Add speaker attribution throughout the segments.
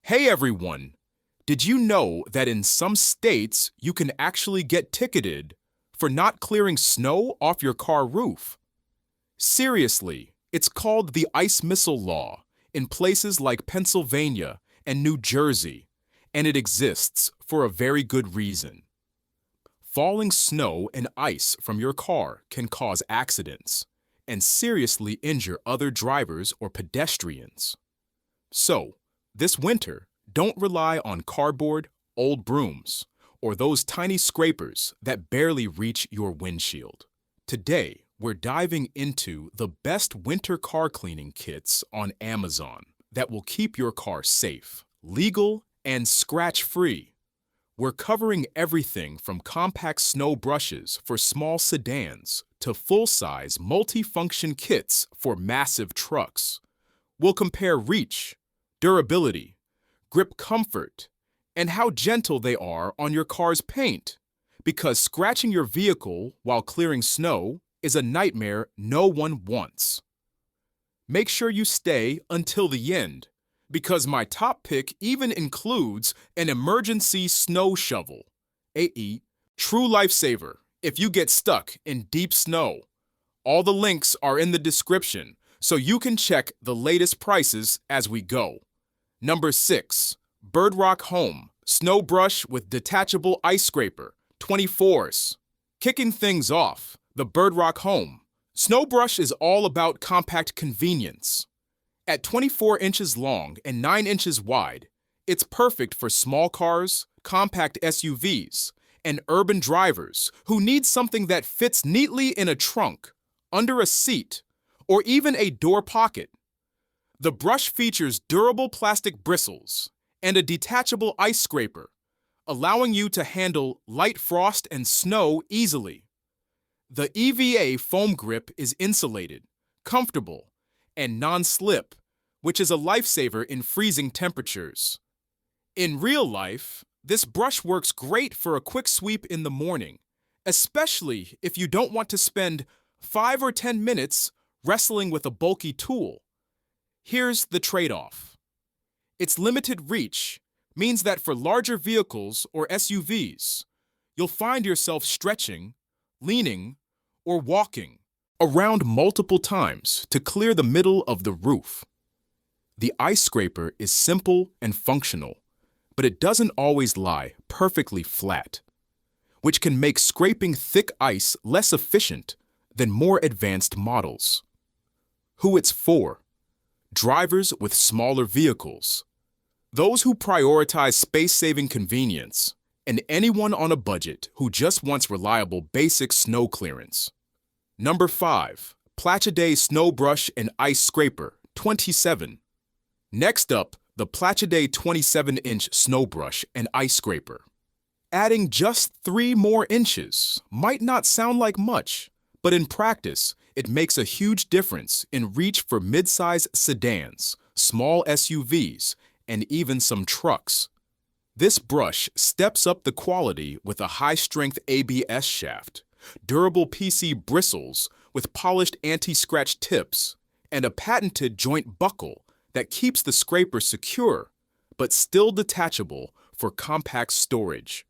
Speaker 1: Hey everyone! Did you know that in some states you can actually get ticketed for not clearing snow off your car roof? Seriously, it's called the ice missile law in places like Pennsylvania and New Jersey, and it exists for a very good reason. Falling snow and ice from your car can cause accidents and seriously injure other drivers or pedestrians. So, this winter, don't rely on cardboard, old brooms, or those tiny scrapers that barely reach your windshield. Today, we're diving into the best winter car cleaning kits on Amazon that will keep your car safe, legal, and scratch-free. We're covering everything from compact snow brushes for small sedans to full-size multi-function kits for massive trucks. We'll compare reach, durability, grip comfort, and how gentle they are on your car's paint, because scratching your vehicle while clearing snow is a nightmare no one wants. Make sure you stay until the end, because my top pick even includes an emergency snow shovel, AE, true lifesaver if you get stuck in deep snow. All the links are in the description, so you can check the latest prices as we go. Number 6. BIRDROCK Home Snow Brush with Detachable Ice Scraper, 24s. Kicking things off, the BIRDROCK Home Snow Brush is all about compact convenience. At 24 inches long and 9 inches wide, it's perfect for small cars, compact SUVs, and urban drivers who need something that fits neatly in a trunk, under a seat, or even a door pocket. The brush features durable plastic bristles and a detachable ice scraper, allowing you to handle light frost and snow easily. The EVA foam grip is insulated, comfortable, and non-slip, which is a lifesaver in freezing temperatures. In real life, this brush works great for a quick sweep in the morning, especially if you don't want to spend 5 or 10 minutes wrestling with a bulky tool. Here's the trade-off. Its limited reach means that for larger vehicles or SUVs, you'll find yourself stretching, leaning, or walking around multiple times to clear the middle of the roof. The ice scraper is simple and functional, but it doesn't always lie perfectly flat, which can make scraping thick ice less efficient than more advanced models. Who it's for? Drivers with smaller vehicles, those who prioritize space-saving convenience, and anyone on a budget who just wants reliable basic snow clearance. Number 5. PLACHIDAY Snow Brush and Ice Scraper, 27. Next up, the PLACHIDAY 27-inch Snow Brush and Ice Scraper. Adding just 3 more inches might not sound like much, but in practice, it makes a huge difference in reach for mid-size sedans, small SUVs, and even some trucks. This brush steps up the quality with a high-strength ABS shaft, durable PC bristles with polished anti-scratch tips, and a patented joint buckle that keeps the scraper secure, but still detachable for compact storage.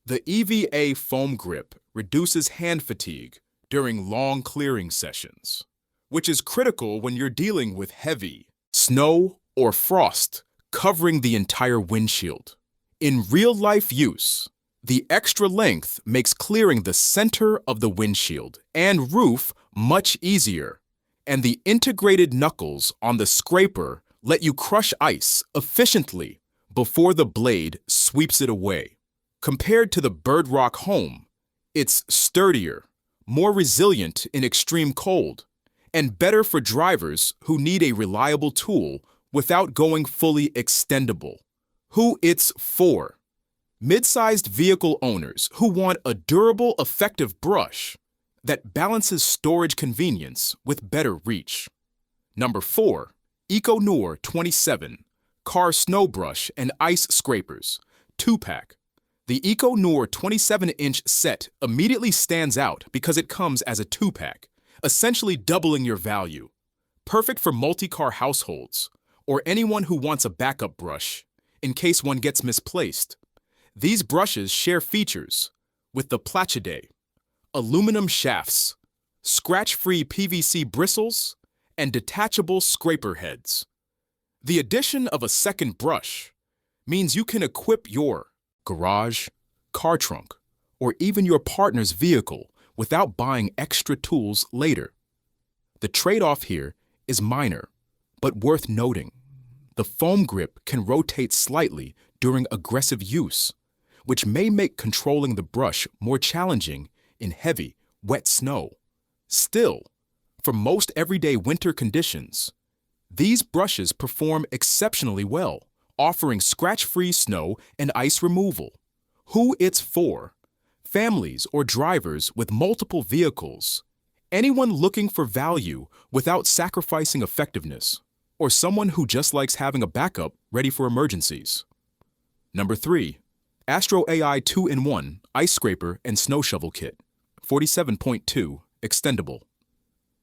Speaker 1: The EVA foam grip reduces hand fatigue during long clearing sessions, which is critical when you're dealing with heavy snow or frost covering the entire windshield. In real-life use, the extra length makes clearing the center of the windshield and roof much easier, and the integrated knuckles on the scraper let you crush ice efficiently before the blade sweeps it away. Compared to the BIRDROCK Home, it's sturdier, more resilient in extreme cold, and better for drivers who need a reliable tool without going fully extendable. Who it's for? Mid-sized vehicle owners who want a durable, effective brush that balances storage convenience with better reach. Number 4. EcoNour 27 Car Snow Brush and Ice Scrapers, 2-pack. The EcoNour 27-inch set immediately stands out because it comes as a 2-pack, essentially doubling your value. Perfect for multi-car households or anyone who wants a backup brush in case one gets misplaced. These brushes share features with the PLACHIDAY, aluminum shafts, scratch-free PVC bristles, and detachable scraper heads. The addition of a second brush means you can equip your garage, car trunk, or even your partner's vehicle without buying extra tools later. The trade-off here is minor, but worth noting. The foam grip can rotate slightly during aggressive use, which may make controlling the brush more challenging in heavy, wet snow. Still, for most everyday winter conditions, these brushes perform exceptionally well, offering scratch-free snow and ice removal. Who it's for? Families or drivers with multiple vehicles, anyone looking for value without sacrificing effectiveness, or someone who just likes having a backup ready for emergencies. Number 3. AstroAI 2-in-1 Ice Scraper and Snow Shovel Kit, 47.2 Extendable.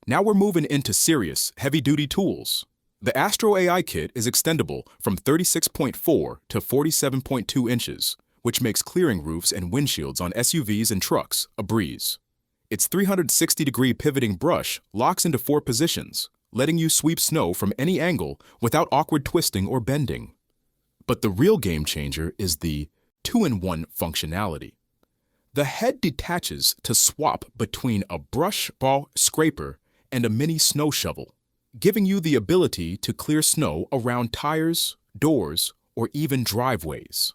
Speaker 1: Now we're moving into serious, heavy-duty tools. The AstroAI kit is extendable from 36.4 to 47.2 inches, which makes clearing roofs and windshields on SUVs and trucks a breeze. Its 360-degree pivoting brush locks into 4 positions, letting you sweep snow from any angle without awkward twisting or bending. But the real game changer is the 2-in-1 functionality. The head detaches to swap between a brush ball scraper and a mini snow shovel, giving you the ability to clear snow around tires, doors, or even driveways.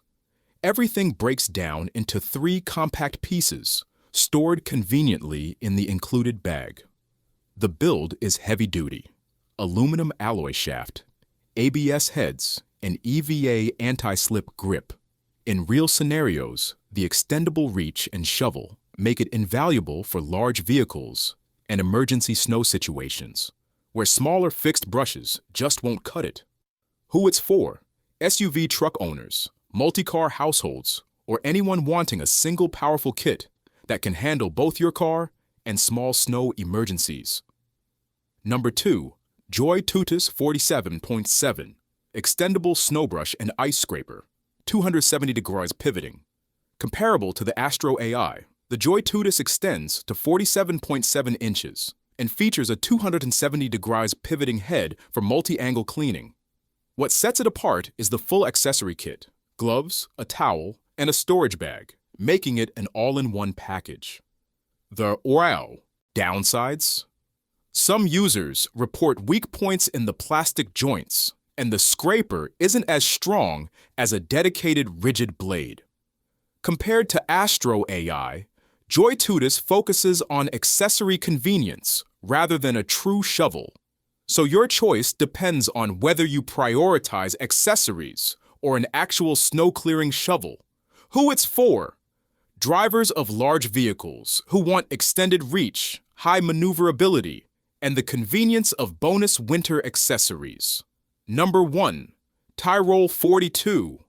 Speaker 1: Everything breaks down into 3 compact pieces, stored conveniently in the included bag. The build is heavy-duty: aluminum alloy shaft, ABS heads, and EVA anti-slip grip. In real scenarios, the extendable reach and shovel make it invaluable for large vehicles and emergency snow situations, where smaller fixed brushes just won't cut it. Who it's for? SUV truck owners, multi-car households, or anyone wanting a single powerful kit that can handle both your car and small snow emergencies. Number 2. JOYTUTUS 47.7 Extendable Snow Brush and Ice Scraper, 270 degrees pivoting. Comparable to the AstroAI, the JOYTUTUS extends to 47.7 inches and features a 270 degrees pivoting head for multi-angle cleaning. What sets it apart is the full accessory kit: gloves, a towel, and a storage bag, making it an all-in-one package. The downsides? Some users report weak points in the plastic joints, and the scraper isn't as strong as a dedicated rigid blade. Compared to AstroAI, JOYTUTUS focuses on accessory convenience rather than a true shovel. So your choice depends on whether you prioritize accessories or an actual snow-clearing shovel. Who it's for? Drivers of large vehicles who want extended reach, high maneuverability, and the convenience of bonus winter accessories. Number 1. TIROL 42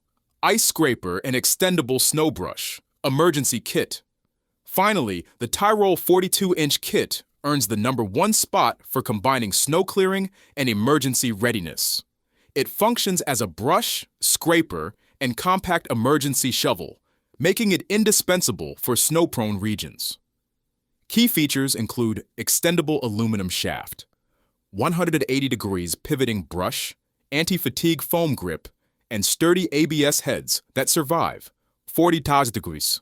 Speaker 1: Ice Scraper and Extendable Snow Brush Emergency Kit. Finally, the TIROL 42-inch kit earns the number 1 spot for combining snow clearing and emergency readiness. It functions as a brush, scraper, and compact emergency shovel, making it indispensable for snow-prone regions. Key features include extendable aluminum shaft, 180 degrees pivoting brush, anti-fatigue foam grip, and sturdy ABS heads that survive 40 degrees.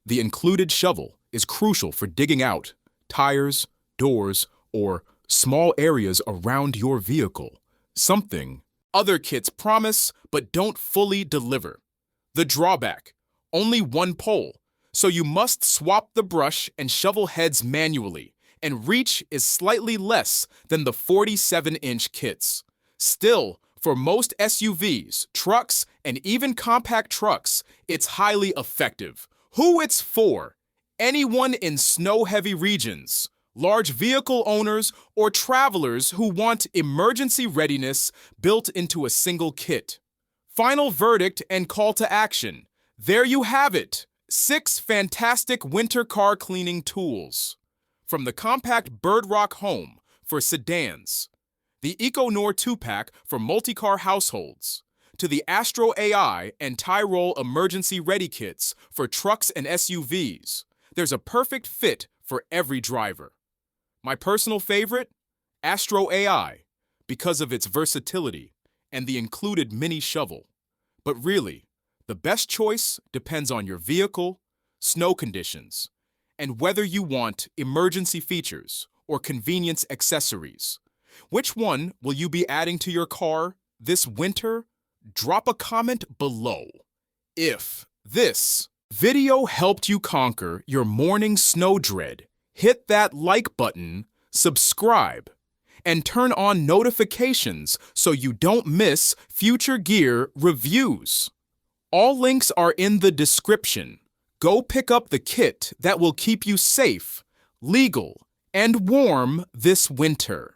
Speaker 1: The included shovel is crucial for digging out tires, doors, or small areas around your vehicle, something other kits promise but don't fully deliver. The drawback: only 1 pole, so you must swap the brush and shovel heads manually, and reach is slightly less than the 47-inch kits. Still, for most SUVs, trucks, and even compact trucks, it's highly effective. Who it's for? Anyone in snow-heavy regions, large vehicle owners, or travelers who want emergency readiness built into a single kit. Final verdict and call to action. There you have it. 6 fantastic winter car cleaning tools. From the compact BIRDROCK home for sedans, the EcoNour 2-pack for multi-car households, to the AstroAI and TIROL emergency ready kits for trucks and SUVs, there's a perfect fit for every driver. My personal favorite? AstroAI, because of its versatility and the included mini shovel. But really, the best choice depends on your vehicle, snow conditions, and whether you want emergency features or convenience accessories. Which one will you be adding to your car this winter? Drop a comment below. If this video helped you conquer your morning snow dread, hit that like button, subscribe, and turn on notifications so you don't miss future gear reviews. All links are in the description. Go pick up the kit that will keep you safe, legal, and warm this winter.